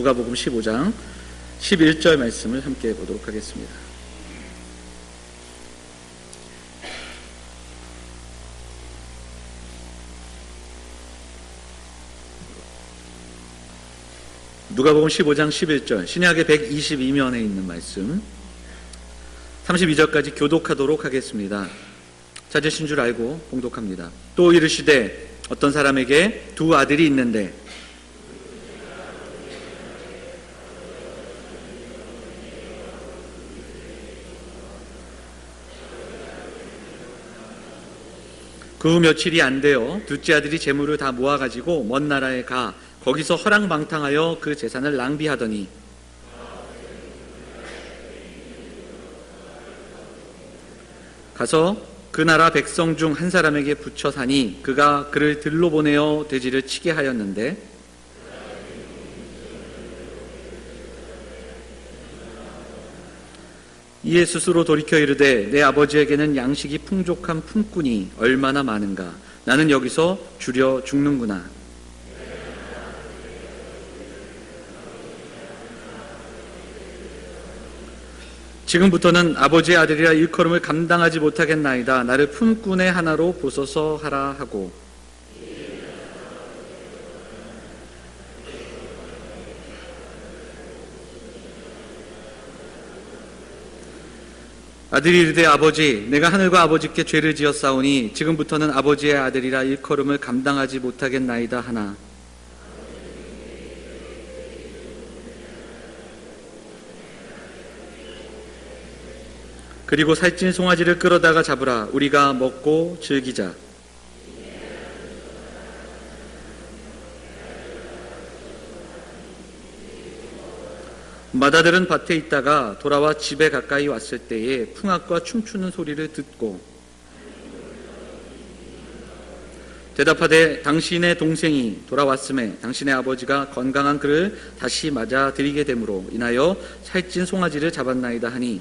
누가복음 15장 11절 말씀을 함께 보도록 하겠습니다. 누가복음 15장 11절, 신약의 122면에 있는 말씀 32절까지 교독하도록 하겠습니다. 찾으신 줄 알고 봉독합니다. 또 이르시되 어떤 사람에게 두 아들이 있는데 그 후 며칠이 안 되어 둘째 아들이 재물을 다 모아가지고 먼 나라에 가 거기서 허랑방탕하여 그 재산을 낭비하더니 가서 그 나라 백성 중 한 사람에게 붙여 사니 그가 그를 들로 보내어 돼지를 치게 하였는데 이에 스스로 돌이켜 이르되 내 아버지에게는 양식이 풍족한 품꾼이 얼마나 많은가. 나는 여기서 주려 죽는구나. 지금부터는 아버지의 아들이라 일컬음을 감당하지 못하겠나이다. 나를 품꾼의 하나로 보소서 하라 하고 아들이 이르되 아버지 내가 하늘과 아버지께 죄를 지었사오니 지금부터는 아버지의 아들이라 일컬음을 감당하지 못하겠나이다 하나 그리고 살찐 송아지를 끌어다가 잡으라. 우리가 먹고 즐기자. 맏아들은 밭에 있다가 돌아와 집에 가까이 왔을 때에 풍악과 춤추는 소리를 듣고 대답하되 당신의 동생이 돌아왔음에 당신의 아버지가 건강한 그를 다시 맞아 들이게 되므로 인하여 살찐 송아지를 잡았나이다 하니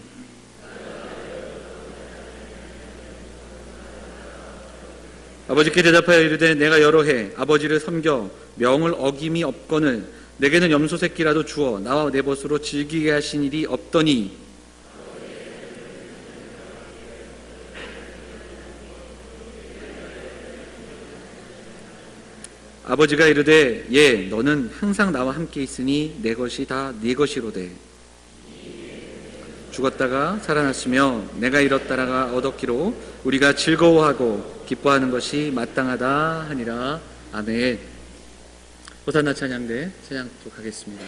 아버지께 대답하여 이르되 내가 여러 해 아버지를 섬겨 명을 어김이 없거늘 내게는 염소 새끼라도 주어 나와 내 벗으로 즐기게 하신 일이 없더니 아버지가 이르되 예 너는 항상 나와 함께 있으니 내 것이 다 네 것이로되 죽었다가 살아났으며 내가 잃었다가 얻었기로 우리가 즐거워하고 기뻐하는 것이 마땅하다 하니라. 아멘. 호산나 찬양대 찬양토록 하겠습니다.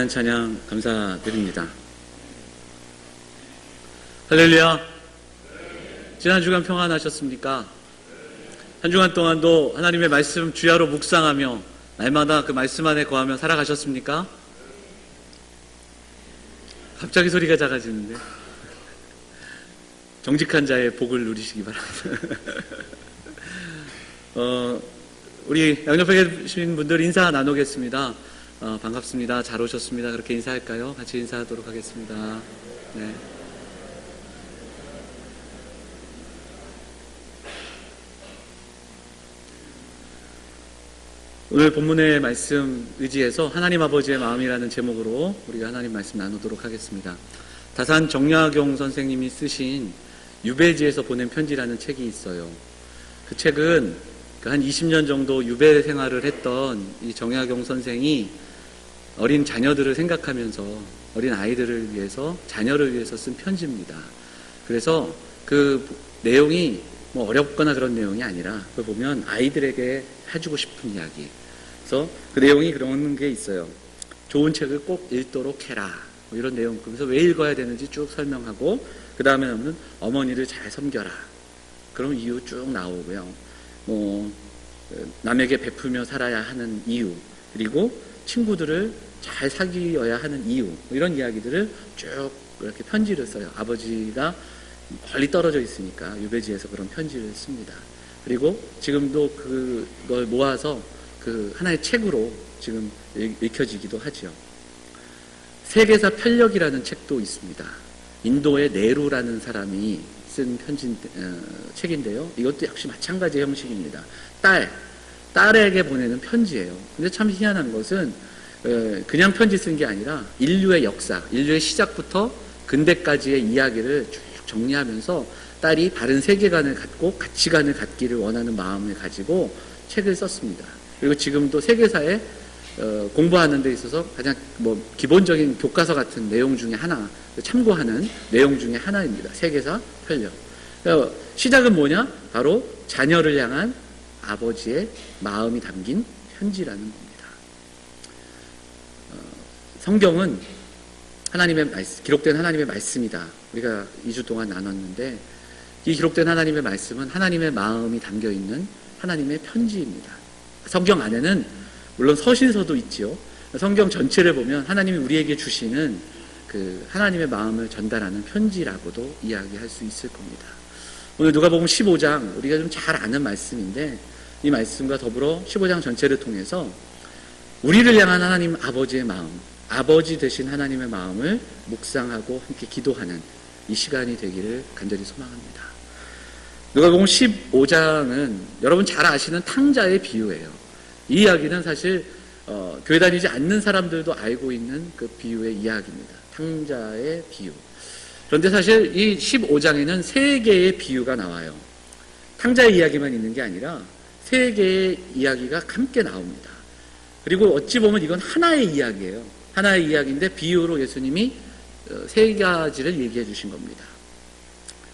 귀한 찬양 감사드립니다. 할렐루야. 지난 주간 평안하셨습니까? 한 주간 동안도 하나님의 말씀 주야로 묵상하며 날마다 그 말씀 안에 거하며 살아가셨습니까? 갑자기 소리가 작아지는데. 정직한 자의 복을 누리시기 바랍니다. 우리 양옆에 계신 분들 인사 나누겠습니다. 반갑습니다. 잘 오셨습니다. 그렇게 인사할까요? 같이 인사하도록 하겠습니다. 네. 오늘 본문의 말씀 의지해서 하나님 아버지의 마음이라는 제목으로 우리가 하나님 말씀 나누도록 하겠습니다. 다산 정약용 선생님이 쓰신 유배지에서 보낸 편지라는 책이 있어요. 그 책은 한 20년 정도 유배 생활을 했던 이 정약용 선생이 어린 자녀들을 생각하면서 어린 아이들을 위해서 자녀를 위해서 쓴 편지입니다. 그래서 그 내용이 뭐 어렵거나 그런 내용이 아니라 그걸 보면 아이들에게 해주고 싶은 이야기. 그래서 그 내용이 그런 게 있어요. 좋은 책을 꼭 읽도록 해라. 뭐 이런 내용. 그래서 왜 읽어야 되는지 쭉 설명하고 그 다음에는 어머니를 잘 섬겨라. 그런 이유 쭉 나오고요. 뭐 남에게 베풀며 살아야 하는 이유, 그리고 친구들을 잘 사귀어야 하는 이유, 뭐 이런 이야기들을 쭉 이렇게 편지를 써요. 아버지가 멀리 떨어져 있으니까 유배지에서 그런 편지를 씁니다. 그리고 지금도 그걸 모아서 그 하나의 책으로 지금 읽혀지기도 하죠. 세계사 편력이라는 책도 있습니다. 인도의 네루라는 사람이 쓴 책인데요. 이것도 역시 마찬가지 형식입니다. 딸에게 보내는 편지예요. 근데 참 희한한 것은 그냥 편지 쓴 게 아니라 인류의 역사, 인류의 시작부터 근대까지의 이야기를 쭉 정리하면서 딸이 바른 세계관을 갖고 가치관을 갖기를 원하는 마음을 가지고 책을 썼습니다. 그리고 지금도 세계사에 공부하는 데 있어서 가장 기본적인 교과서 같은 내용 중에 하나, 참고하는 내용 중에 하나입니다. 세계사 편력. 시작은 뭐냐? 바로 자녀를 향한 아버지의 마음이 담긴 편지라는 겁니다. 성경은 하나님의 말씀, 기록된 하나님의 말씀이다. 우리가 2주 동안 나눴는데 이 기록된 하나님의 말씀은 하나님의 마음이 담겨있는 하나님의 편지입니다. 성경 안에는 물론 서신서도 있지요. 성경 전체를 보면 하나님이 우리에게 주시는 그 하나님의 마음을 전달하는 편지라고도 이야기할 수 있을 겁니다. 오늘 누가복음 15장 우리가 좀 잘 아는 말씀인데 이 말씀과 더불어 15장 전체를 통해서 우리를 향한 하나님 아버지의 마음, 아버지 되신 하나님의 마음을 묵상하고 함께 기도하는 이 시간이 되기를 간절히 소망합니다. 누가복음 15장은 여러분 잘 아시는 탕자의 비유예요. 이 이야기는 사실 교회 다니지 않는 사람들도 알고 있는 그 비유의 이야기입니다. 탕자의 비유. 그런데 사실 이 15장에는 세 개의 비유가 나와요. 탕자의 이야기만 있는 게 아니라 세 개의 이야기가 함께 나옵니다. 그리고 어찌 보면 이건 하나의 이야기예요. 하나의 이야기인데 비유로 예수님이 세 가지를 얘기해 주신 겁니다.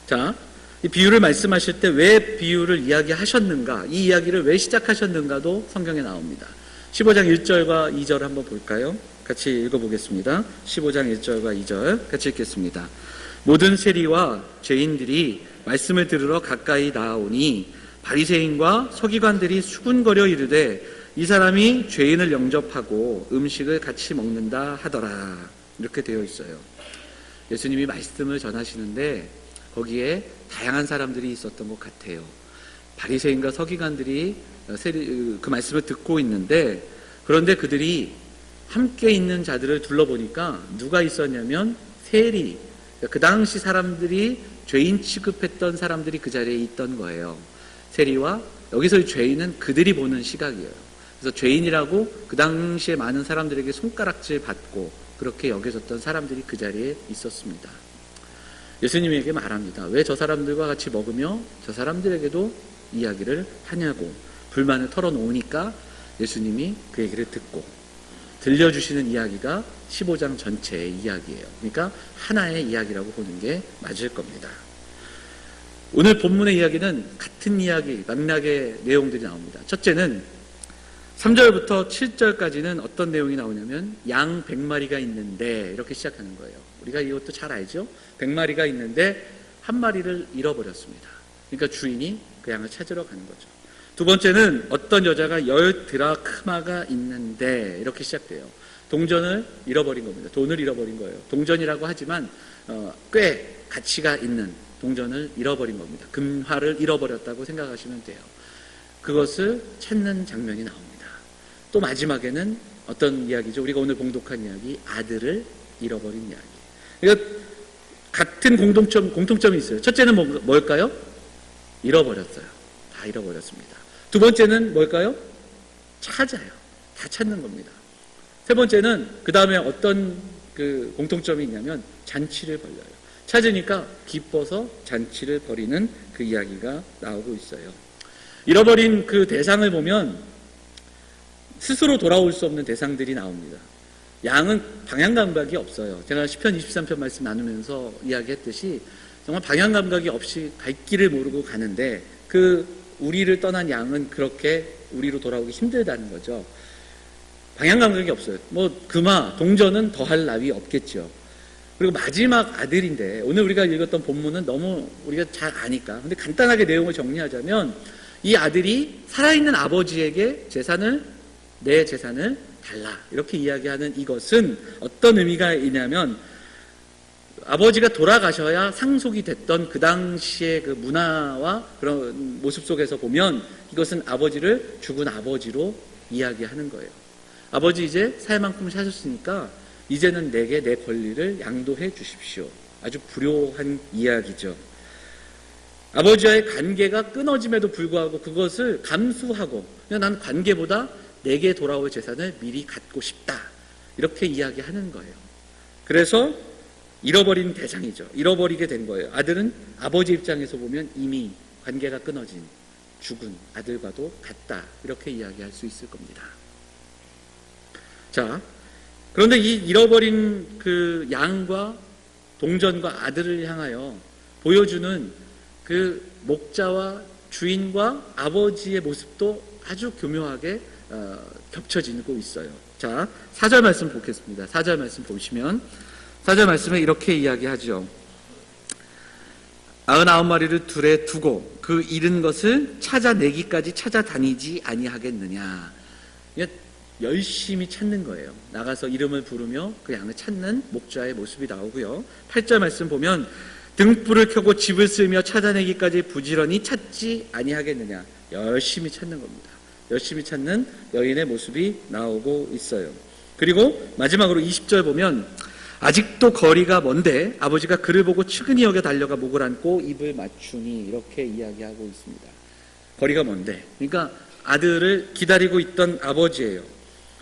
자, 이 비유를 말씀하실 때 왜 비유를 이야기하셨는가, 이 이야기를 왜 시작하셨는가도 성경에 나옵니다. 15장 1절과 2절 한번 볼까요? 같이 읽어보겠습니다. 15장 1절과 2절 같이 읽겠습니다. 모든 세리와 죄인들이 말씀을 들으러 가까이 나아오니 바리새인과 서기관들이 수군거려 이르되 이 사람이 죄인을 영접하고 음식을 같이 먹는다 하더라. 이렇게 되어 있어요. 예수님이 말씀을 전하시는데 거기에 다양한 사람들이 있었던 것 같아요. 바리새인과 서기관들이 그 말씀을 듣고 있는데 그런데 그들이 함께 있는 자들을 둘러보니까 누가 있었냐면 세리, 그 당시 사람들이 죄인 취급했던 사람들이 그 자리에 있던 거예요. 세리와 여기서의 죄인은 그들이 보는 시각이에요. 그래서 죄인이라고 그 당시에 많은 사람들에게 손가락질 받고 그렇게 여겨졌던 사람들이 그 자리에 있었습니다. 예수님에게 말합니다. 왜 저 사람들과 같이 먹으며 저 사람들에게도 이야기를 하냐고 불만을 털어놓으니까 예수님이 그 얘기를 듣고 들려주시는 이야기가 15장 전체의 이야기예요. 그러니까 하나의 이야기라고 보는 게 맞을 겁니다. 오늘 본문의 이야기는 같은 이야기, 맥락의 내용들이 나옵니다. 첫째는 3절부터 7절까지는 어떤 내용이 나오냐면 양 100마리가 있는데 이렇게 시작하는 거예요. 우리가 이것도 잘 알죠? 100마리가 있는데 한 마리를 잃어버렸습니다. 그러니까 주인이 그 양을 찾으러 가는 거죠. 두 번째는 어떤 여자가 10드라크마가 있는데 이렇게 시작돼요. 동전을 잃어버린 겁니다. 돈을 잃어버린 거예요. 동전이라고 하지만 꽤 가치가 있는 동전을 잃어버린 겁니다. 금화를 잃어버렸다고 생각하시면 돼요. 그것을 찾는 장면이 나옵니다. 또 마지막에는 어떤 이야기죠? 우리가 오늘 봉독한 이야기, 아들을 잃어버린 이야기. 그러니까 같은 공통점이 있어요. 첫째는 뭘까요? 잃어버렸어요. 다 잃어버렸습니다. 두 번째는 뭘까요? 찾아요. 다 찾는 겁니다. 세 번째는 그 다음에 어떤 그 공통점이 있냐면 잔치를 벌려요. 찾으니까 기뻐서 잔치를 벌이는 그 이야기가 나오고 있어요. 잃어버린 그 대상을 보면 스스로 돌아올 수 없는 대상들이 나옵니다. 양은 방향 감각이 없어요. 제가 시편 23편 말씀 나누면서 이야기했듯이 정말 방향 감각이 없이 갈 길을 모르고 가는데 그 우리를 떠난 양은 그렇게 우리로 돌아오기 힘들다는 거죠. 방향 감각이 없어요. 금화, 동전은 더할 나위 없겠죠. 그리고 마지막 아들인데 오늘 우리가 읽었던 본문은 너무 우리가 잘 아니까. 근데 간단하게 내용을 정리하자면 이 아들이 살아있는 아버지에게 내 재산을 달라. 이렇게 이야기하는 이것은 어떤 의미가 있냐면 아버지가 돌아가셔야 상속이 됐던 그 당시의 그 문화와 그런 모습 속에서 보면 이것은 아버지를 죽은 아버지로 이야기하는 거예요. 아버지 이제 살 만큼 사셨으니까 이제는 내게 내 권리를 양도해 주십시오. 아주 불효한 이야기죠. 아버지와의 관계가 끊어짐에도 불구하고 그것을 감수하고 그냥 난 관계보다 내게 돌아올 재산을 미리 갖고 싶다. 이렇게 이야기하는 거예요. 그래서 잃어버린 대상이죠. 잃어버리게 된 거예요. 아들은 아버지 입장에서 보면 이미 관계가 끊어진 죽은 아들과도 같다. 이렇게 이야기할 수 있을 겁니다. 자, 그런데 이 잃어버린 그 양과 동전과 아들을 향하여 보여주는 그 목자와 주인과 아버지의 모습도 아주 교묘하게 겹쳐지고 있어요. 자, 4절 말씀 보겠습니다. 4절 말씀 보시면 4절 말씀에 이렇게 이야기하죠. 99마리를 둘에 두고 그 잃은 것을 찾아내기까지 찾아다니지 아니하겠느냐. 열심히 찾는 거예요. 나가서 이름을 부르며 그 양을 찾는 목자의 모습이 나오고요. 8절 말씀 보면 등불을 켜고 집을 쓸며 찾아내기까지 부지런히 찾지 아니하겠느냐. 열심히 찾는 겁니다. 열심히 찾는 여인의 모습이 나오고 있어요. 그리고 마지막으로 20절 보면 아직도 거리가 먼데 아버지가 그를 보고 측은히 여겨 달려가 목을 안고 입을 맞추니 이렇게 이야기하고 있습니다. 거리가 먼데 그러니까 아들을 기다리고 있던 아버지예요.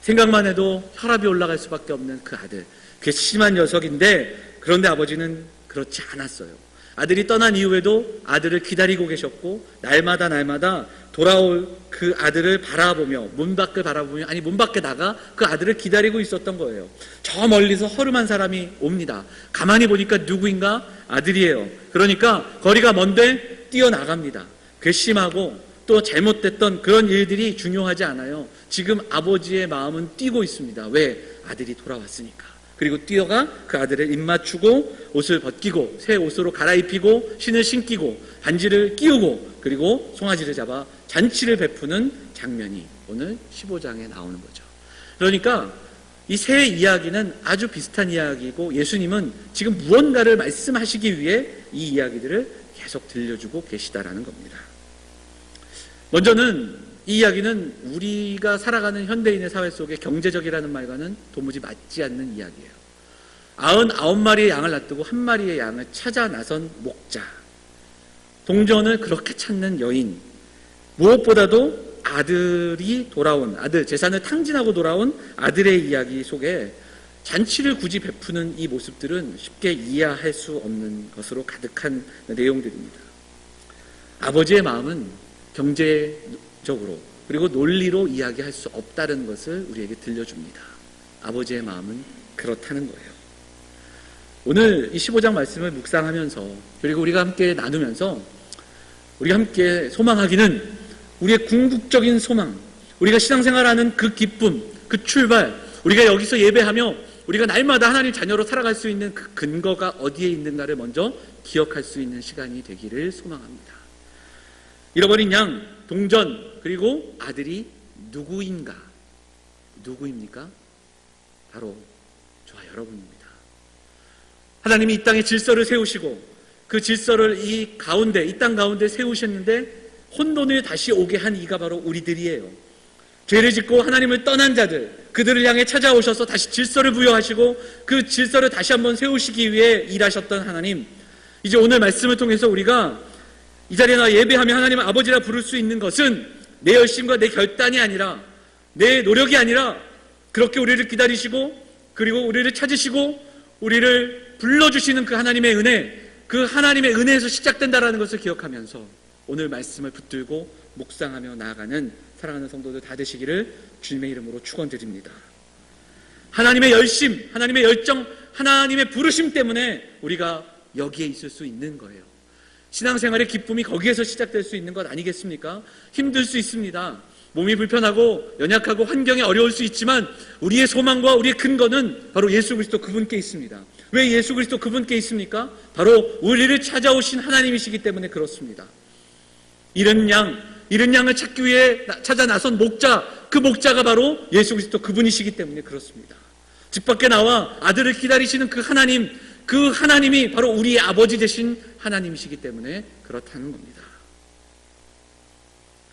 생각만 해도 혈압이 올라갈 수밖에 없는 그 아들. 괘씸한 녀석인데 그런데 아버지는 그렇지 않았어요. 아들이 떠난 이후에도 아들을 기다리고 계셨고 날마다 돌아올 그 아들을 바라보며 문 밖을 바라보며 문 밖에 나가 그 아들을 기다리고 있었던 거예요. 저 멀리서 허름한 사람이 옵니다. 가만히 보니까 누구인가? 아들이에요. 그러니까 거리가 먼데 뛰어나갑니다. 괘씸하고 또 잘못됐던 그런 일들이 중요하지 않아요. 지금 아버지의 마음은 뛰고 있습니다. 왜? 아들이 돌아왔으니까. 그리고 뛰어가 그 아들을 입맞추고 옷을 벗기고 새 옷으로 갈아입히고 신을 신기고 반지를 끼우고 그리고 송아지를 잡아 잔치를 베푸는 장면이 오늘 15장에 나오는 거죠. 그러니까 이 세 이야기는 아주 비슷한 이야기고 예수님은 지금 무언가를 말씀하시기 위해 이 이야기들을 계속 들려주고 계시다라는 겁니다. 먼저는 이 이야기는 우리가 살아가는 현대인의 사회 속에 경제적이라는 말과는 도무지 맞지 않는 이야기예요. 99마리의 양을 놔두고 한 마리의 양을 찾아 나선 목자, 동전을 그렇게 찾는 여인, 무엇보다도 아들이 돌아온 아들, 재산을 탕진하고 돌아온 아들의 이야기 속에 잔치를 굳이 베푸는 이 모습들은 쉽게 이해할 수 없는 것으로 가득한 내용들입니다. 아버지의 마음은 경제적으로 그리고 논리로 이야기할 수 없다는 것을 우리에게 들려줍니다. 아버지의 마음은 그렇다는 거예요. 오늘 이 15장 말씀을 묵상하면서 그리고 우리가 함께 나누면서 우리가 함께 소망하기는 우리의 궁극적인 소망, 우리가 신앙생활하는 그 기쁨, 그 출발, 우리가 여기서 예배하며 우리가 날마다 하나님 자녀로 살아갈 수 있는 그 근거가 어디에 있는가를 먼저 기억할 수 있는 시간이 되기를 소망합니다. 잃어버린 양, 동전, 그리고 아들이 누구인가? 누구입니까? 바로 저와 여러분입니다. 하나님이 이 땅에 질서를 세우시고 그 질서를 이 땅 가운데 세우셨는데 혼돈을 다시 오게 한 이가 바로 우리들이에요. 죄를 짓고 하나님을 떠난 자들, 그들을 향해 찾아오셔서 다시 질서를 부여하시고 그 질서를 다시 한번 세우시기 위해 일하셨던 하나님, 이제 오늘 말씀을 통해서 우리가 이 자리에 나와 예배하며 하나님을 아버지라 부를 수 있는 것은 내 열심과 내 결단이 아니라, 내 노력이 아니라, 그렇게 우리를 기다리시고 그리고 우리를 찾으시고 우리를 불러주시는 그 하나님의 은혜, 그 하나님의 은혜에서 시작된다라는 것을 기억하면서 오늘 말씀을 붙들고 묵상하며 나아가는 사랑하는 성도들 다 되시기를 주님의 이름으로 축원드립니다. 하나님의 열심, 하나님의 열정, 하나님의 부르심 때문에 우리가 여기에 있을 수 있는 거예요. 신앙생활의 기쁨이 거기에서 시작될 수 있는 것 아니겠습니까? 힘들 수 있습니다. 몸이 불편하고 연약하고 환경이 어려울 수 있지만 우리의 소망과 우리의 근거는 바로 예수 그리스도 그분께 있습니다. 왜 예수 그리스도 그분께 있습니까? 바로 우리를 찾아오신 하나님이시기 때문에 그렇습니다. 잃은 양을 찾기 위해 찾아 나선 목자, 그 목자가 바로 예수 그리스도 그분이시기 때문에 그렇습니다. 집 밖에 나와 아들을 기다리시는 그 하나님이 바로 우리의 아버지 되신 하나님이시기 때문에 그렇다는 겁니다.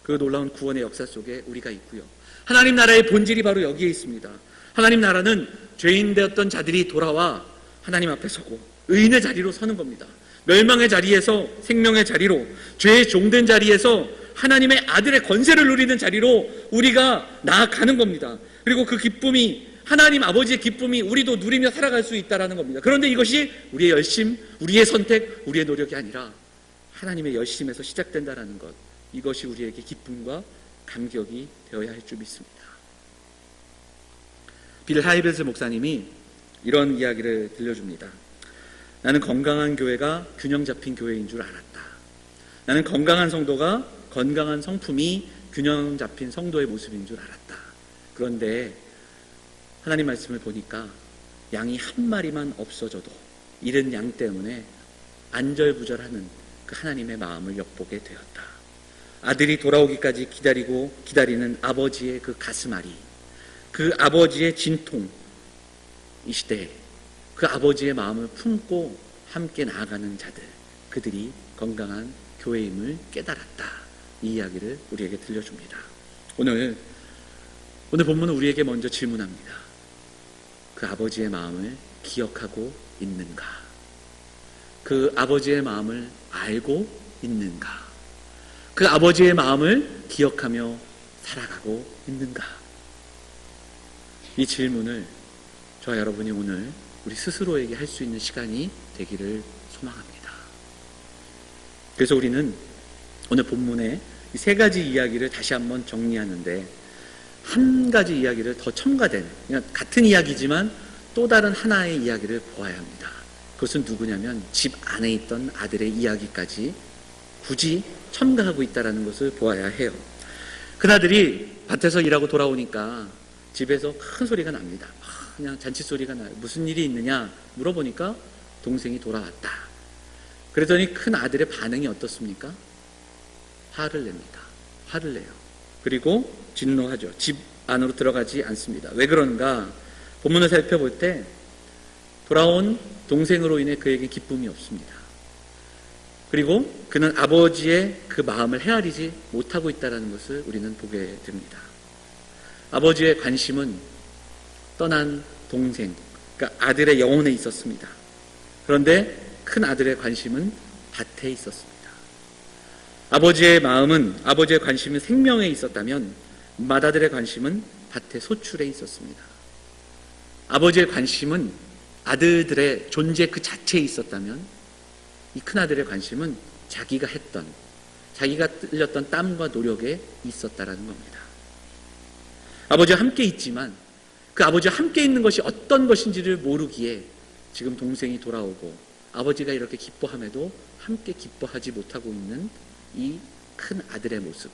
그 놀라운 구원의 역사 속에 우리가 있고요. 하나님 나라의 본질이 바로 여기에 있습니다. 하나님 나라는 죄인 되었던 자들이 돌아와 하나님 앞에 서고 의인의 자리로 서는 겁니다. 멸망의 자리에서 생명의 자리로, 죄의 종된 자리에서 하나님의 아들의 권세를 누리는 자리로 우리가 나아가는 겁니다. 그리고 그 기쁨이, 하나님 아버지의 기쁨이 우리도 누리며 살아갈 수 있다는 겁니다. 그런데 이것이 우리의 열심, 우리의 선택, 우리의 노력이 아니라 하나님의 열심에서 시작된다는 것, 이것이 우리에게 기쁨과 감격이 되어야 할 줄 믿습니다. 빌 하이벨스 목사님이 이런 이야기를 들려줍니다. 나는 건강한 교회가 균형 잡힌 교회인 줄 알았다. 나는 건강한 성도가 건강한 성품이 균형 잡힌 성도의 모습인 줄 알았다. 그런데 하나님 말씀을 보니까 양이 한 마리만 없어져도 잃은 양 때문에 안절부절하는 그 하나님의 마음을 엿보게 되었다. 아들이 돌아오기까지 기다리는 아버지의 그 가슴앓이, 그 아버지의 진통, 이 시대에 그 아버지의 마음을 품고 함께 나아가는 자들, 그들이 건강한 교회임을 깨달았다. 이 이야기를 우리에게 들려줍니다. 오늘 본문은 우리에게 먼저 질문합니다. 그 아버지의 마음을 기억하고 있는가? 그 아버지의 마음을 알고 있는가? 그 아버지의 마음을 기억하며 살아가고 있는가? 이 질문을 저와 여러분이 오늘 우리 스스로에게 할 수 있는 시간이 되기를 소망합니다. 그래서 우리는 오늘 본문의 이 세 가지 이야기를 다시 한번 정리하는데, 한 가지 이야기를 더 첨가된, 그냥 같은 이야기지만 또 다른 하나의 이야기를 보아야 합니다. 그것은 누구냐면 집 안에 있던 아들의 이야기까지 굳이 첨가하고 있다는 것을 보아야 해요. 큰아들이 밭에서 일하고 돌아오니까 집에서 큰 소리가 납니다. 그냥 잔치 소리가 나요. 무슨 일이 있느냐 물어보니까 동생이 돌아왔다. 그랬더니 큰 아들의 반응이 어떻습니까? 화를 냅니다. 화를 내요. 그리고 진노하죠. 집 안으로 들어가지 않습니다. 왜 그런가? 본문을 살펴볼 때 돌아온 동생으로 인해 그에게 기쁨이 없습니다. 그리고 그는 아버지의 그 마음을 헤아리지 못하고 있다는 것을 우리는 보게 됩니다. 아버지의 관심은 떠난 동생, 그러니까 아들의 영혼에 있었습니다. 그런데 큰 아들의 관심은 밭에 있었습니다. 아버지의 관심은 생명에 있었다면 맏아들의 관심은 밭의 소출에 있었습니다. 아버지의 관심은 아들들의 존재 그 자체에 있었다면 이 큰아들의 관심은 자기가 흘렸던 땀과 노력에 있었다라는 겁니다. 아버지와 함께 있지만 그 아버지와 함께 있는 것이 어떤 것인지를 모르기에 지금 동생이 돌아오고 아버지가 이렇게 기뻐함에도 함께 기뻐하지 못하고 있는 이 큰 아들의 모습.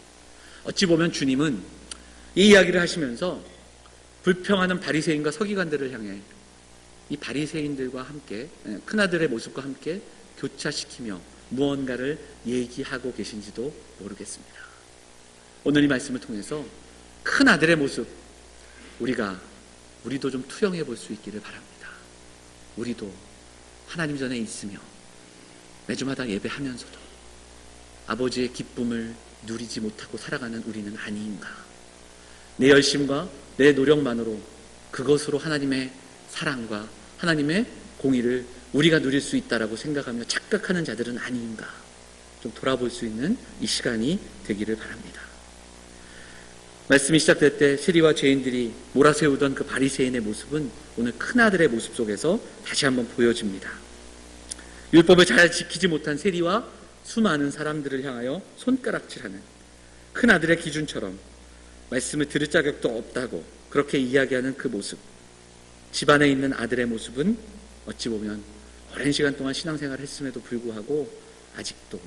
어찌 보면 주님은 이 이야기를 하시면서 불평하는 바리새인과 서기관들을 향해 이 바리새인들과 함께 큰아들의 모습과 함께 교차시키며 무언가를 얘기하고 계신지도 모르겠습니다. 오늘 이 말씀을 통해서 큰아들의 모습 우리도 좀 투영해 볼 수 있기를 바랍니다. 우리도 하나님 전에 있으며 매주마다 예배하면서도 아버지의 기쁨을 누리지 못하고 살아가는 우리는 아닌가. 내 열심과 내 노력만으로 그것으로 하나님의 사랑과 하나님의 공의를 우리가 누릴 수 있다라고 생각하며 착각하는 자들은 아닌가. 좀 돌아볼 수 있는 이 시간이 되기를 바랍니다. 말씀이 시작될 때 세리와 죄인들이 몰아세우던 그 바리새인의 모습은 오늘 큰아들의 모습 속에서 다시 한번 보여집니다. 율법을 잘 지키지 못한 세리와 수많은 사람들을 향하여 손가락질하는 큰아들의 기준처럼 말씀을 들을 자격도 없다고 그렇게 이야기하는 그 모습, 집안에 있는 아들의 모습은 어찌 보면 오랜 시간 동안 신앙생활을 했음에도 불구하고 아직도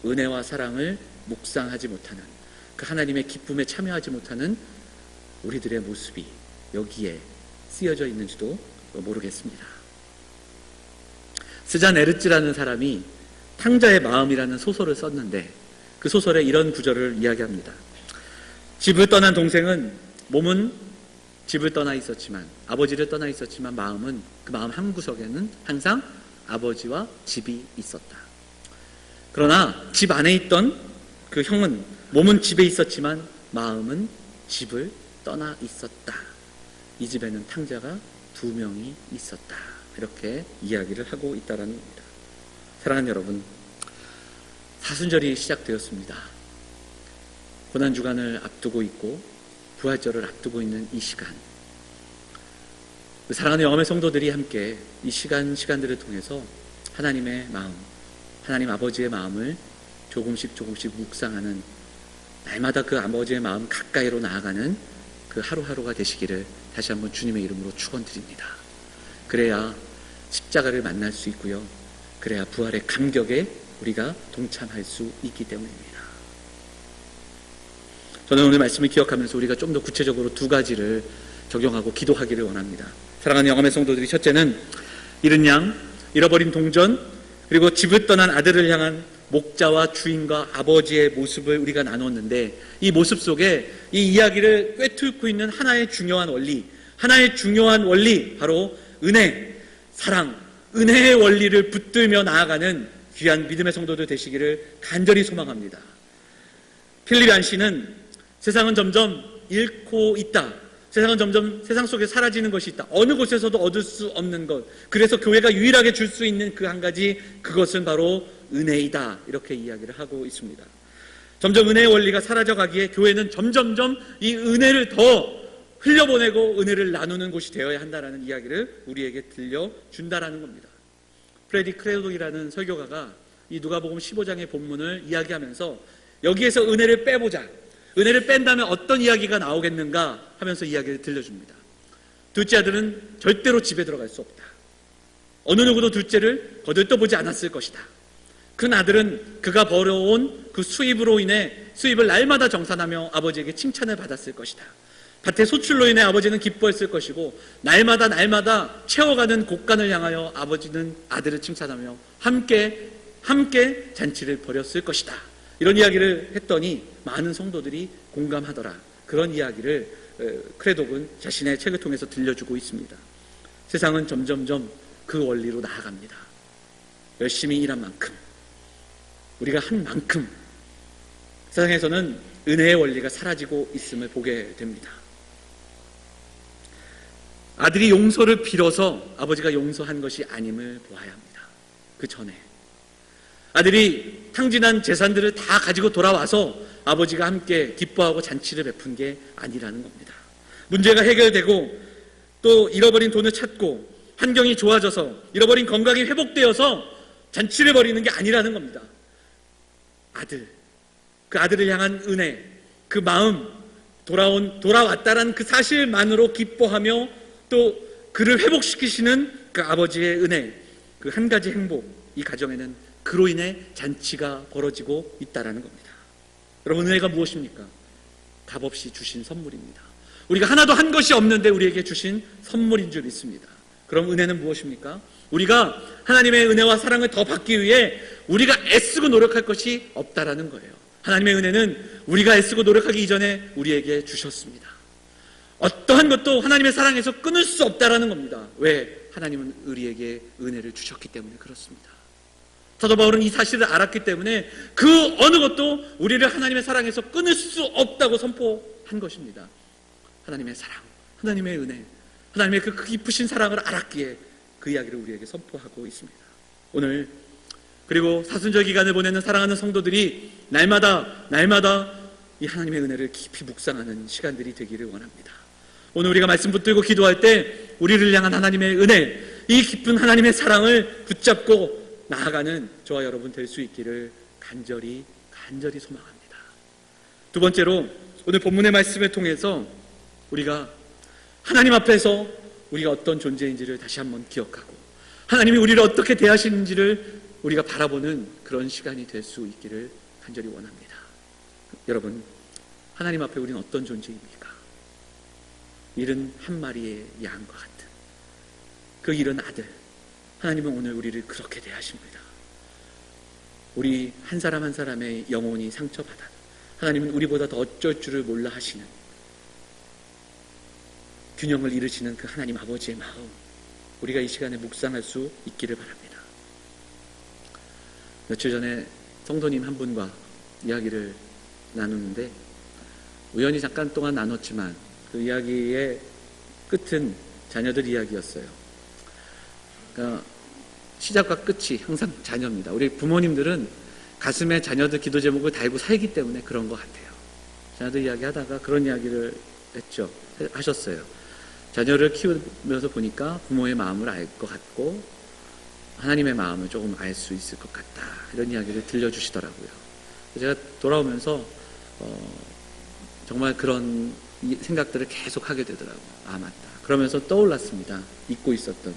은혜와 사랑을 묵상하지 못하는, 그 하나님의 기쁨에 참여하지 못하는 우리들의 모습이 여기에 쓰여져 있는지도 모르겠습니다. 스잔 에르츠라는 사람이 탕자의 마음이라는 소설을 썼는데 그 소설에 이런 구절을 이야기합니다. 집을 떠난 동생은 몸은 집을 떠나 있었지만, 아버지를 떠나 있었지만 마음은, 그 마음 한구석에는 항상 아버지와 집이 있었다. 그러나 집 안에 있던 그 형은 몸은 집에 있었지만 마음은 집을 떠나 있었다. 이 집에는 탕자가 2명이 있었다. 이렇게 이야기를 하고 있다는 겁니다. 사랑하는 여러분, 사순절이 시작되었습니다. 고난주간을 앞두고 있고 부활절을 앞두고 있는 이 시간, 사랑하는 영암의 성도들이 함께 이 시간들을 통해서 하나님의 마음, 하나님 아버지의 마음을 조금씩 묵상하는, 날마다 그 아버지의 마음 가까이로 나아가는 그 하루하루가 되시기를 다시 한번 주님의 이름으로 축원드립니다. 그래야 십자가를 만날 수 있고요, 그래야 부활의 감격에 우리가 동참할 수 있기 때문입니다. 저는 오늘 말씀을 기억하면서 우리가 좀 더 구체적으로 2가지를 적용하고 기도하기를 원합니다. 사랑하는 영암의 성도들이, 첫째는 잃은 양, 잃어버린 동전, 그리고 집을 떠난 아들을 향한 목자와 주인과 아버지의 모습을 우리가 나눴는데, 이 모습 속에 이 이야기를 꿰뚫고 있는 하나의 중요한 원리, 바로 은혜, 사랑, 은혜의 원리를 붙들며 나아가는 귀한 믿음의 성도들 되시기를 간절히 소망합니다. 필립 얀시는 세상은 점점 잃고 있다. 세상은 점점 세상 속에 사라지는 것이 있다. 어느 곳에서도 얻을 수 없는 것. 그래서 교회가 유일하게 줄 수 있는 그 한 가지, 그것은 바로 은혜이다. 이렇게 이야기를 하고 있습니다. 점점 은혜의 원리가 사라져가기에 교회는 점점점 이 은혜를 더 흘려보내고 은혜를 나누는 곳이 되어야 한다는 이야기를 우리에게 들려준다라는 겁니다. 프레디 크레독이라는 설교가가 이 누가복음 15장의 본문을 이야기하면서 여기에서 은혜를 빼보자, 은혜를 뺀다면 어떤 이야기가 나오겠는가 하면서 이야기를 들려줍니다. 둘째 아들은 절대로 집에 들어갈 수 없다. 어느 누구도 둘째를 거들떠보지 않았을 것이다. 큰 아들은 그가 벌어온 그 수입으로 인해 수입을 날마다 정산하며 아버지에게 칭찬을 받았을 것이다. 밭의 소출로 인해 아버지는 기뻐했을 것이고, 날마다 채워가는 곡간을 향하여 아버지는 아들을 칭찬하며 함께 잔치를 벌였을 것이다. 이런 이야기를 했더니 많은 성도들이 공감하더라. 그런 이야기를 크레독은 자신의 책을 통해서 들려주고 있습니다. 세상은 점점점 그 원리로 나아갑니다. 열심히 일한 만큼, 우리가 한 만큼 세상에서는 은혜의 원리가 사라지고 있음을 보게 됩니다. 아들이 용서를 빌어서 아버지가 용서한 것이 아님을 보아야 합니다. 그 전에 아들이 탕진한 재산들을 다 가지고 돌아와서 아버지가 함께 기뻐하고 잔치를 베푼 게 아니라는 겁니다. 문제가 해결되고 또 잃어버린 돈을 찾고 환경이 좋아져서 잃어버린 건강이 회복되어서 잔치를 벌이는 게 아니라는 겁니다. 그 아들을 향한 은혜, 그 마음, 돌아왔다라는 그 사실만으로 기뻐하며 또 그를 회복시키시는 그 아버지의 은혜, 그 한 가지 행복, 이 가정에는 그로 인해 잔치가 벌어지고 있다라는 겁니다. 여러분, 은혜가 무엇입니까? 값없이 주신 선물입니다. 우리가 하나도 한 것이 없는데 우리에게 주신 선물인 줄 믿습니다. 그럼 은혜는 무엇입니까? 우리가 하나님의 은혜와 사랑을 더 받기 위해 우리가 애쓰고 노력할 것이 없다라는 거예요. 하나님의 은혜는 우리가 애쓰고 노력하기 이전에 우리에게 주셨습니다. 어떠한 것도 하나님의 사랑에서 끊을 수 없다라는 겁니다. 왜? 하나님은 우리에게 은혜를 주셨기 때문에 그렇습니다. 사도 바울은 이 사실을 알았기 때문에 그 어느 것도 우리를 하나님의 사랑에서 끊을 수 없다고 선포한 것입니다. 하나님의 사랑, 하나님의 은혜, 하나님의 그 깊으신 사랑을 알았기에 그 이야기를 우리에게 선포하고 있습니다. 오늘 그리고 사순절 기간을 보내는 사랑하는 성도들이 날마다 이 하나님의 은혜를 깊이 묵상하는 시간들이 되기를 원합니다. 오늘 우리가 말씀 붙들고 기도할 때 우리를 향한 하나님의 은혜, 이 깊은 하나님의 사랑을 붙잡고 나아가는 저와 여러분 될 수 있기를 간절히 소망합니다. 두 번째로 오늘 본문의 말씀을 통해서 우리가 하나님 앞에서 우리가 어떤 존재인지를 다시 한번 기억하고 하나님이 우리를 어떻게 대하시는지를 우리가 바라보는 그런 시간이 될 수 있기를 간절히 원합니다. 여러분, 하나님 앞에 우리는 어떤 존재입니까? 일은 한 마리의 양과 같은 그 일은 아들. 하나님은 오늘 우리를 그렇게 대하십니다. 우리 한 사람 한 사람의 영혼이 상처받아 하나님은 우리보다 더 어쩔 줄을 몰라 하시는 균형을 이루시는 그 하나님 아버지의 마음, 우리가 이 시간에 묵상할 수 있기를 바랍니다. 며칠 전에 성도님 한 분과 이야기를 나누는데 우연히 잠깐 동안 나눴지만 그 이야기의 끝은 자녀들 이야기였어요. 그러니까 시작과 끝이 항상 자녀입니다. 우리 부모님들은 가슴에 자녀들 기도 제목을 달고 살기 때문에 그런 것 같아요. 자녀들 이야기하다가 그런 이야기를 하셨어요. 자녀를 키우면서 보니까 부모의 마음을 알 것 같고 하나님의 마음을 조금 알 수 있을 것 같다. 이런 이야기를 들려주시더라고요. 제가 돌아오면서 정말 그런 생각들을 계속 하게 되더라고요. 아, 맞다. 그러면서 떠올랐습니다. 잊고 있었던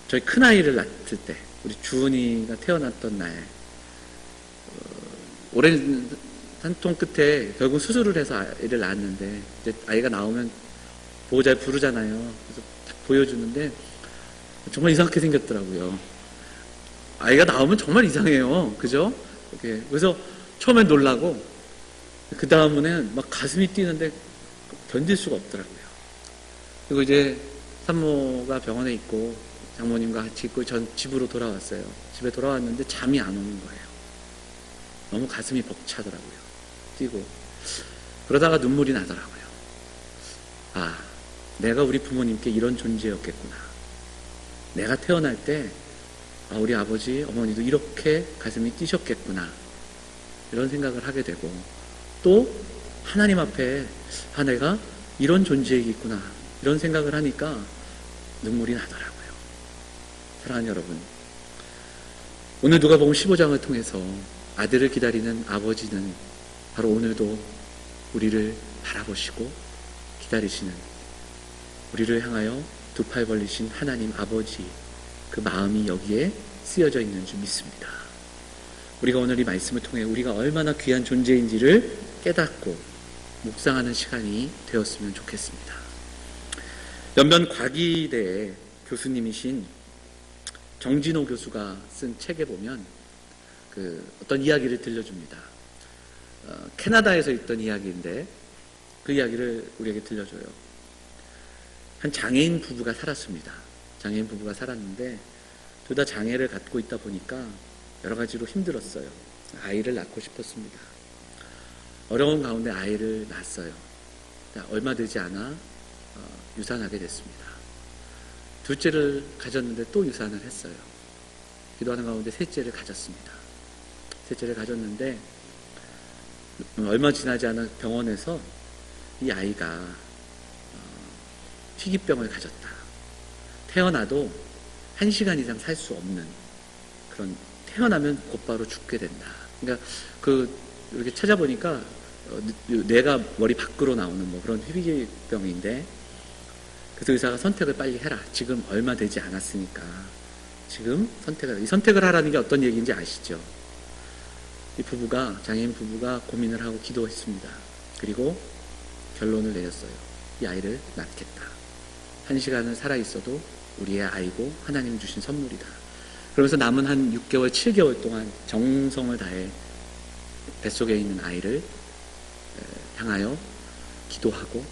저희 큰아이를 낳을 때 우리 주은이가 태어났던 날 오랜 산통 끝에 결국 수술을 해서 아이를 낳았는데 이제 아이가 나오면 보호자를 부르잖아요. 그래서 딱 보여주는데 정말 이상하게 생겼더라고요. 아이가 나오면 정말 이상해요. 그죠? 그래서 처음엔 놀라고 그 다음에는 막 가슴이 뛰는데 견딜 수가 없더라고요. 그리고 이제 산모가 병원에 있고 장모님과 같이 있고 전 집으로 돌아왔어요. 집에 돌아왔는데 잠이 안 오는 거예요. 너무 가슴이 벅차더라고요. 뛰고 그러다가 눈물이 나더라고요. 아, 내가 우리 부모님께 이런 존재였겠구나. 내가 태어날 때 우리 아버지, 어머니도 이렇게 가슴이 뛰셨겠구나. 이런 생각을 하게 되고 또 하나님 앞에 내가 이런 존재이겠구나. 이런 생각을 하니까 눈물이 나더라고요. 사랑하는 여러분, 오늘 누가복음 15장을 통해서 아들을 기다리는 아버지는 바로 오늘도 우리를 바라보시고 기다리시는, 우리를 향하여 두 팔 벌리신 하나님 아버지, 그 마음이 여기에 쓰여져 있는 줄 믿습니다. 우리가 오늘 이 말씀을 통해 우리가 얼마나 귀한 존재인지를 깨닫고 묵상하는 시간이 되었으면 좋겠습니다. 연변 과기대 교수님이신 정진호 교수가 쓴 책에 보면 어떤 이야기를 들려줍니다. 캐나다에서 있던 이야기인데 그 이야기를 우리에게 들려줘요. 한 장애인 부부가 살았습니다. 장애인 부부가 살았는데 둘 다 장애를 갖고 있다 보니까 여러 가지로 힘들었어요. 아이를 낳고 싶었습니다. 어려운 가운데 아이를 낳았어요. 얼마 되지 않아 유산하게 됐습니다. 둘째를 가졌는데 또 유산을 했어요. 기도하는 가운데 셋째를 가졌습니다. 셋째를 가졌는데 얼마 지나지 않아 병원에서 이 아이가 희귀병을 가졌다. 태어나도 1시간 이상 살 수 없는 그런, 태어나면 곧바로 죽게 된다. 그러니까 이렇게 찾아보니까 뇌가 머리 밖으로 나오는 뭐 그런 희귀병인데, 그래서 의사가 선택을 빨리 해라. 지금 얼마 되지 않았으니까 지금 이 선택을 하라는 게 어떤 얘기인지 아시죠? 이 부부가, 장애인 부부가 고민을 하고 기도했습니다. 그리고 결론을 내렸어요. 이 아이를 낳겠다. 1시간은 살아있어도 우리의 아이고 하나님 주신 선물이다. 그러면서 남은 한 6개월, 7개월 동안 정성을 다해 뱃속에 있는 아이를 향하여 기도하고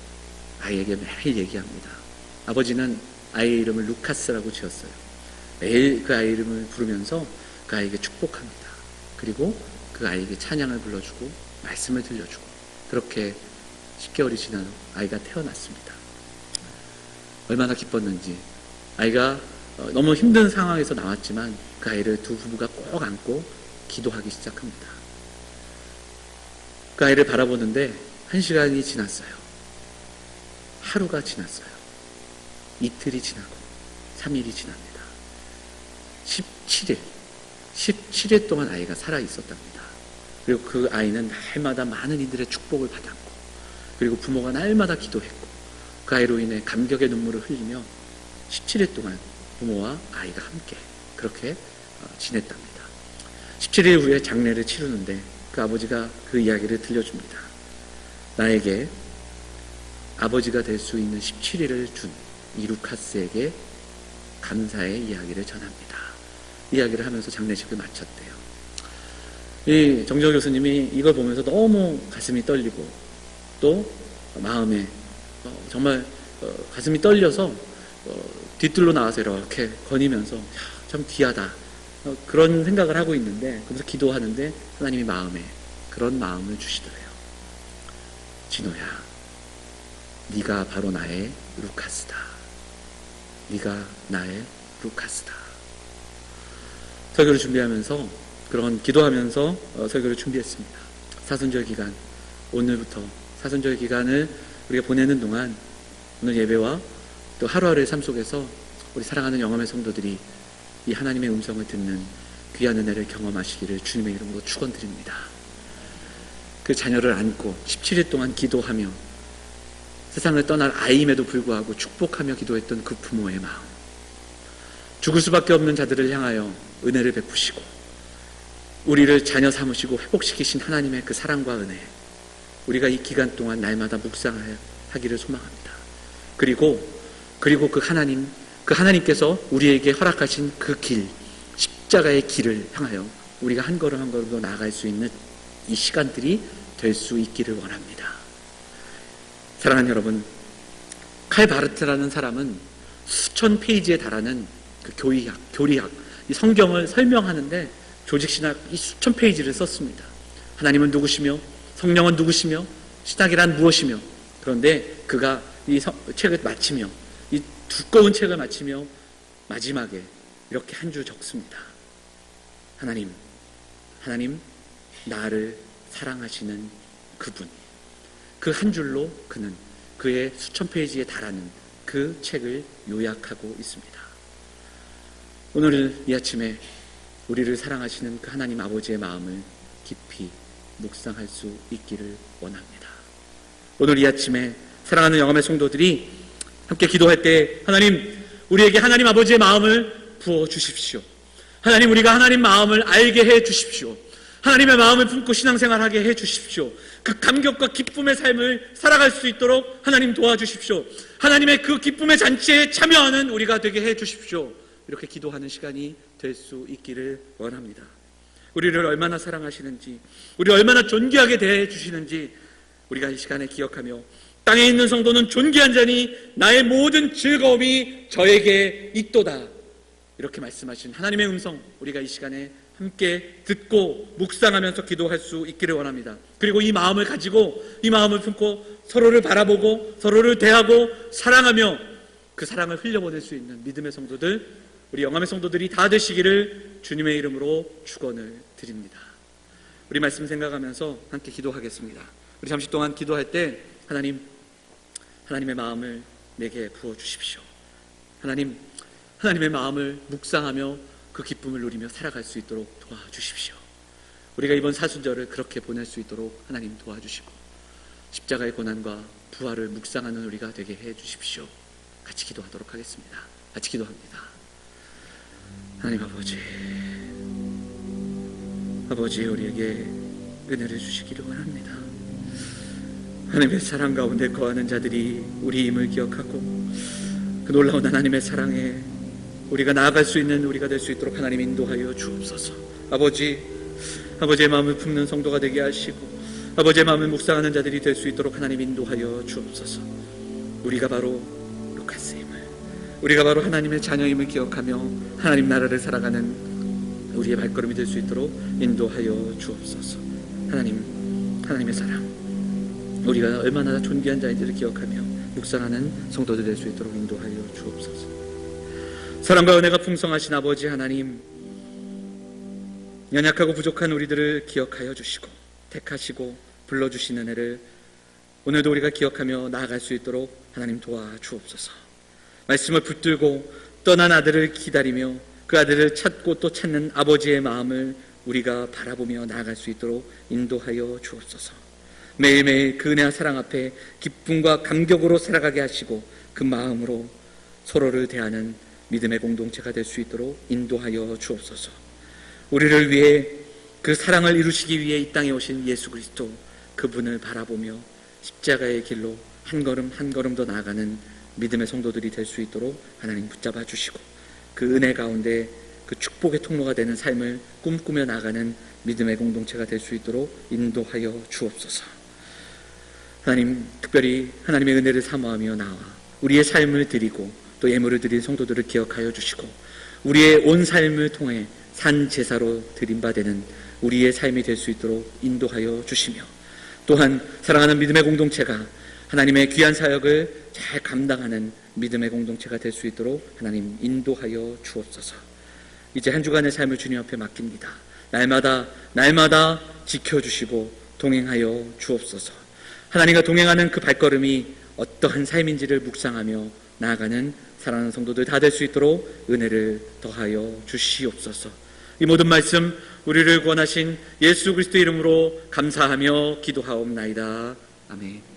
아이에게 매일 얘기합니다. 아버지는 아이 이름을 루카스라고 지었어요. 매일 그 아이 이름을 부르면서 그 아이에게 축복합니다. 그리고 그 아이에게 찬양을 불러주고 말씀을 들려주고, 그렇게 10개월이 지나 아이가 태어났습니다. 얼마나 기뻤는지. 아이가 너무 힘든 상황에서 나왔지만 그 아이를 두 부부가 꼭 안고 기도하기 시작합니다. 그 아이를 바라보는데 1시간이 지났어요. 하루가 지났어요. 이틀이 지나고 3일이 지납니다. 17일 동안 아이가 살아 있었답니다. 그리고 그 아이는 날마다 많은 이들의 축복을 받았고, 그리고 부모가 날마다 기도했고, 그 아이로 인해 감격의 눈물을 흘리며 17일 동안 부모와 아이가 함께 그렇게 지냈답니다. 17일 후에 장례를 치르는데 그 아버지가 그 이야기를 들려줍니다. 나에게 아버지가 될 수 있는 17일을 준 이 루카스에게 감사의 이야기를 전합니다. 이야기를 하면서 장례식을 마쳤대요. 이 정재호 교수님이 이걸 보면서 너무 가슴이 떨리고 또 마음에 정말 가슴이 떨려서 뒤뜰로 나와서 이렇게 거니면서 참 귀하다, 그런 생각을 하고 있는데, 그래서 기도하는데 하나님이 마음에 그런 마음을 주시더래요. 진호야, 네가 바로 나의 루카스다. 네가 나의 루카스다. 설교를 준비하면서, 그런 기도하면서 설교를 준비했습니다. 사순절 기간, 오늘부터 사순절 기간을 우리가 보내는 동안 오늘 예배와 또 하루하루의 삶 속에서 우리 사랑하는 영암의 성도들이 이 하나님의 음성을 듣는 귀한 은혜를 경험하시기를 주님의 이름으로 축원드립니다. 그 자녀를 안고 17일 동안 기도하며 세상을 떠날 아이임에도 불구하고 축복하며 기도했던 그 부모의 마음, 죽을 수밖에 없는 자들을 향하여 은혜를 베푸시고 우리를 자녀 삼으시고 회복시키신 하나님의 그 사랑과 은혜, 우리가 이 기간 동안 날마다 묵상하기를 소망합니다. 그리고 그 하나님께서 우리에게 허락하신 그 길, 십자가의 길을 향하여 우리가 한 걸음 한 걸음 더 나아갈 수 있는 이 시간들이 될 수 있기를 원합니다. 사랑하는 여러분, 칼 바르트라는 사람은 수천 페이지에 달하는 그 교리학, 이 성경을 설명하는데 조직신학 이 수천 페이지를 썼습니다. 하나님은 누구시며, 성령은 누구시며, 신학이란 무엇이며. 그런데 그가 이 책을 마치며, 이 두꺼운 책을 마치며 마지막에 이렇게 한 줄 적습니다. 하나님, 나를 사랑하시는 그분. 그 한 줄로 그는 그의 수천 페이지에 달하는 그 책을 요약하고 있습니다. 오늘 이 아침에 우리를 사랑하시는 그 하나님 아버지의 마음을 깊이 묵상할 수 있기를 원합니다. 오늘 이 아침에 사랑하는 영암의 성도들이 함께 기도할 때, 하나님, 우리에게 하나님 아버지의 마음을 부어주십시오. 하나님, 우리가 하나님 마음을 알게 해주십시오. 하나님의 마음을 품고 신앙생활하게 해주십시오. 그 감격과 기쁨의 삶을 살아갈 수 있도록 하나님 도와주십시오. 하나님의 그 기쁨의 잔치에 참여하는 우리가 되게 해주십시오. 이렇게 기도하는 시간이 될 수 있기를 원합니다. 우리를 얼마나 사랑하시는지, 우리를 얼마나 존귀하게 대해주시는지 우리가 이 시간에 기억하며, 땅에 있는 성도는 존귀한 자니 나의 모든 즐거움이 저에게 있도다, 이렇게 말씀하신 하나님의 음성, 우리가 이 시간에 함께 듣고 묵상하면서 기도할 수 있기를 원합니다. 그리고 이 마음을 가지고, 이 마음을 품고 서로를 바라보고 서로를 대하고 사랑하며 그 사랑을 흘려보낼 수 있는 믿음의 성도들, 우리 영암의 성도들이 다 되시기를 주님의 이름으로 축원을 드립니다. 우리 말씀 생각하면서 함께 기도하겠습니다. 우리 잠시 동안 기도할 때 하나님의 마음을 내게 부어주십시오. 하나님의 마음을 묵상하며 그 기쁨을 누리며 살아갈 수 있도록 도와주십시오. 우리가 이번 사순절을 그렇게 보낼 수 있도록 하나님 도와주시고, 십자가의 고난과 부활을 묵상하는 우리가 되게 해주십시오. 같이 기도하도록 하겠습니다. 같이 기도합니다. 하나님 아버지, 아버지, 우리에게 은혜를 주시기를 원합니다. 하나님의 사랑 가운데 거하는 자들이 우리 힘을 기억하고 그 놀라운 하나님의 사랑에 우리가 나아갈 수 있는 우리가 될 수 있도록 하나님 인도하여 주옵소서. 아버지의 마음을 품는 성도가 되게 하시고 아버지의 마음을 묵상하는 자들이 될 수 있도록 하나님 인도하여 주옵소서. 우리가 바로 루카스임을, 우리가 바로 하나님의 자녀임을 기억하며 하나님 나라를 살아가는 우리의 발걸음이 될 수 있도록 인도하여 주옵소서. 하나님의 사랑, 우리가 얼마나 존귀한 자인지를 기억하며 묵상하는 성도들 될 수 있도록 인도하여 주옵소서. 사랑과 은혜가 풍성하신 아버지 하나님, 연약하고 부족한 우리들을 기억하여 주시고 택하시고 불러주신 은혜를 오늘도 우리가 기억하며 나아갈 수 있도록 하나님 도와주옵소서. 말씀을 붙들고 떠난 아들을 기다리며 그 아들을 찾고 또 찾는 아버지의 마음을 우리가 바라보며 나아갈 수 있도록 인도하여 주옵소서. 매일매일 그 은혜와 사랑 앞에 기쁨과 감격으로 살아가게 하시고 그 마음으로 서로를 대하는 믿음의 공동체가 될 수 있도록 인도하여 주옵소서. 우리를 위해 그 사랑을 이루시기 위해 이 땅에 오신 예수 그리스도, 그분을 바라보며 십자가의 길로 한 걸음 한 걸음 더 나아가는 믿음의 성도들이 될 수 있도록 하나님 붙잡아 주시고 그 은혜 가운데 그 축복의 통로가 되는 삶을 꿈꾸며 나가는 믿음의 공동체가 될 수 있도록 인도하여 주옵소서. 하나님, 특별히 하나님의 은혜를 사모하며 나와 우리의 삶을 드리고 또 예물을 드린 성도들을 기억하여 주시고 우리의 온 삶을 통해 산 제사로 드림받는 우리의 삶이 될 수 있도록 인도하여 주시며 또한 사랑하는 믿음의 공동체가 하나님의 귀한 사역을 잘 감당하는 믿음의 공동체가 될 수 있도록 하나님 인도하여 주옵소서. 이제 한 주간의 삶을 주님 앞에 맡깁니다. 날마다 지켜주시고 동행하여 주옵소서. 하나님과 동행하는 그 발걸음이 어떠한 삶인지를 묵상하며 나아가는 사랑하는 성도들 다 될 수 있도록 은혜를 더하여 주시옵소서. 이 모든 말씀 우리를 구원하신 예수 그리스도 이름으로 감사하며 기도하옵나이다. 아멘.